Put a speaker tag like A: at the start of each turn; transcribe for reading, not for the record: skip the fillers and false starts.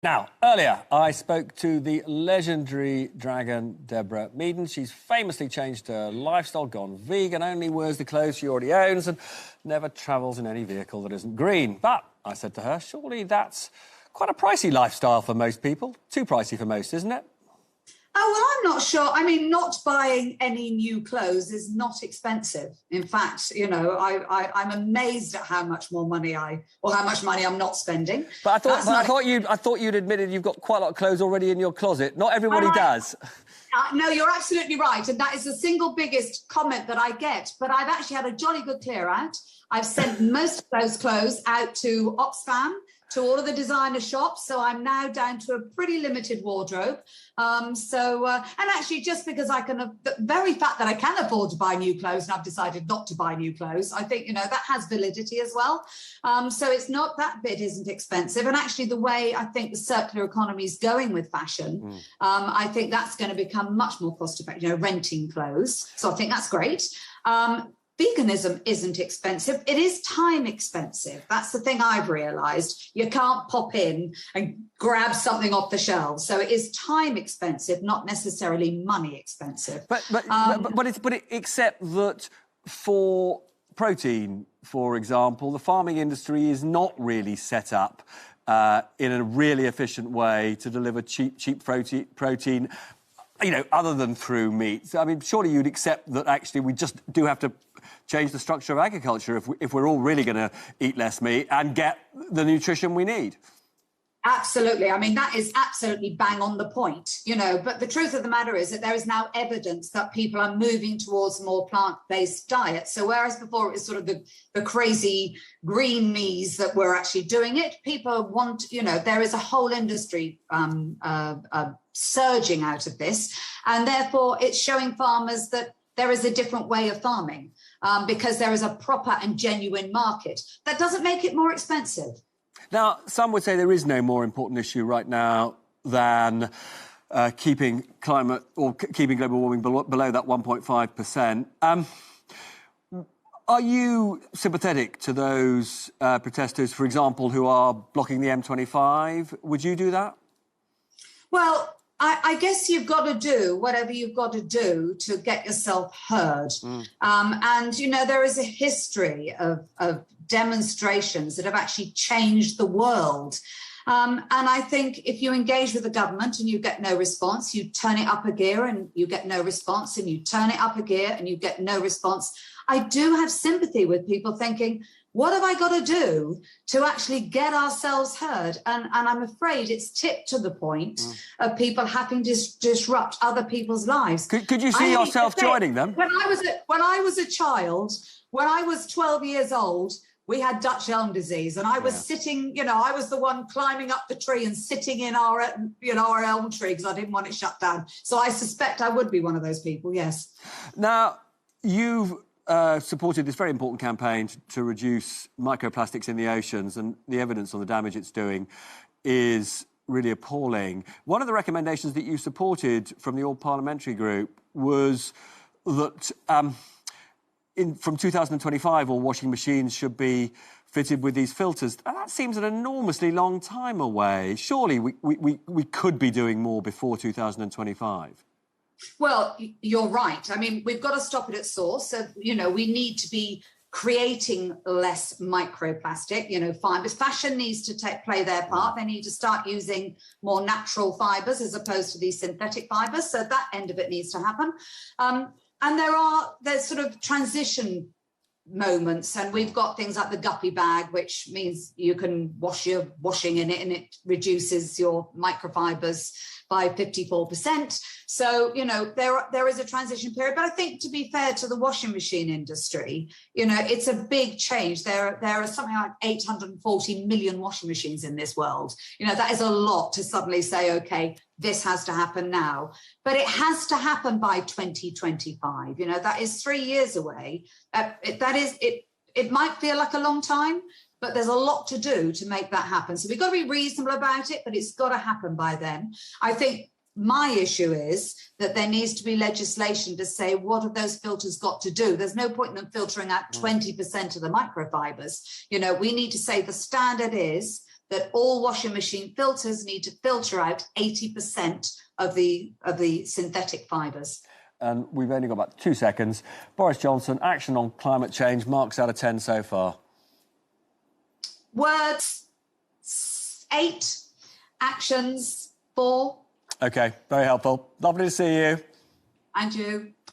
A: Now, earlier, I spoke to the legendary dragon, Deborah Meaden. She's famously changed her lifestyle, gone vegan, only wears the clothes she already owns and never travels in any vehicle that isn't green. But, I said to her, surely that's quite a pricey lifestyle for most people. Too pricey for most, isn't it?
B: Oh, well, I'm not sure. I mean, not buying any new clothes is not expensive. In fact, you know, I'm amazed at how much more money how much money I'm not spending.
A: But I thought you'd admitted you've got quite a lot of clothes already in your closet. Not everybody does.
B: No, you're absolutely right. And that is the single biggest comment that I get. But I've actually had a jolly good clear out. I've sent most of those clothes out to Oxfam, to all of the designer shops. So I'm now down to a pretty limited wardrobe. And actually, just because the very fact that I can afford to buy new clothes and I've decided not to buy new clothes, I think, you know, that has validity as well. So it's not, that bit isn't expensive. And actually the way I think the circular economy is going with fashion, I think that's going to become much more cost effective, you know, renting clothes. So I think that's great. Veganism isn't expensive. It is time expensive. That's the thing I've realised. You can't pop in and grab something off the shelves. So it is time expensive, not necessarily money expensive.
A: Except that for protein, for example, the farming industry is not really set up in a really efficient way to deliver cheap protein, you know, other than through meat. I mean, surely you'd accept that actually we just do have to change the structure of agriculture if we're all really going to eat less meat and get the nutrition we need.
B: Absolutely. I mean, that is absolutely bang on the point, you know, but the truth of the matter is that there is now evidence that people are moving towards more plant-based diets. So whereas before it was sort of the crazy green me's that were actually doing it, people want, you know, there is a whole industry surging out of this. And therefore it's showing farmers that there is a different way of farming because there is a proper and genuine market. That doesn't make it more expensive.
A: Now, some would say there is no more important issue right now than keeping global warming below that 1.5%. Are you sympathetic to those protesters, for example, who are blocking the M25? Would you do that? Well,
B: I guess you've got to do whatever you've got to do to get yourself heard. And, you know, there is a history of demonstrations that have actually changed the world. And I think if you engage with the government and you get no response, you turn it up a gear and you get no response, and you turn it up a gear and you get no response. I do have sympathy with people thinking, what have I got to do to actually get ourselves heard? And I'm afraid it's tipped to the point of people having to disrupt other people's lives.
A: Could you see yourself joining them?
B: When I was a child, when I was 12 years old, we had Dutch elm disease, and I was sitting, you know, I was the one climbing up the tree and sitting in our elm tree because I didn't want it shut down. So I suspect I would be one of those people, yes.
A: Now, you've supported this very important campaign to reduce microplastics in the oceans, and the evidence on the damage it's doing is really appalling. One of the recommendations that you supported from the All-Parliamentary Group was that from 2025 all washing machines should be fitted with these filters. And that seems an enormously long time away. Surely we could be doing more before 2025.
B: Well, you're right. I mean, we've got to stop it at source. So, you know, we need to be creating less microplastic, you know, fibres. Fashion needs to play their part. They need to start using more natural fibres as opposed to these synthetic fibres. So that end of it needs to happen. And there's sort of transition moments, and we've got things like the guppy bag, which means you can wash your washing in it and it reduces your microfibers by 54%. So, you know, there is a transition period. But I think, to be fair to the washing machine industry, you know, it's a big change. There are something like 840 million washing machines in this world. You know, that is a lot to suddenly say, OK, this has to happen now. But it has to happen by 2025. You know, that is 3 years away. It might feel like a long time, but there's a lot to do to make that happen. So we've got to be reasonable about it, but it's got to happen by then. I think my issue is that there needs to be legislation to say, what have those filters got to do? There's no point in them filtering out 20% of the microfibers. You know, we need to say the standard is that all washing machine filters need to filter out 80% of the synthetic fibres.
A: And we've only got about 2 seconds. Boris Johnson, action on climate change, marks out of 10 so far.
B: Words, 8. Actions, 4.
A: OK, very helpful. Lovely to see you.
B: And you.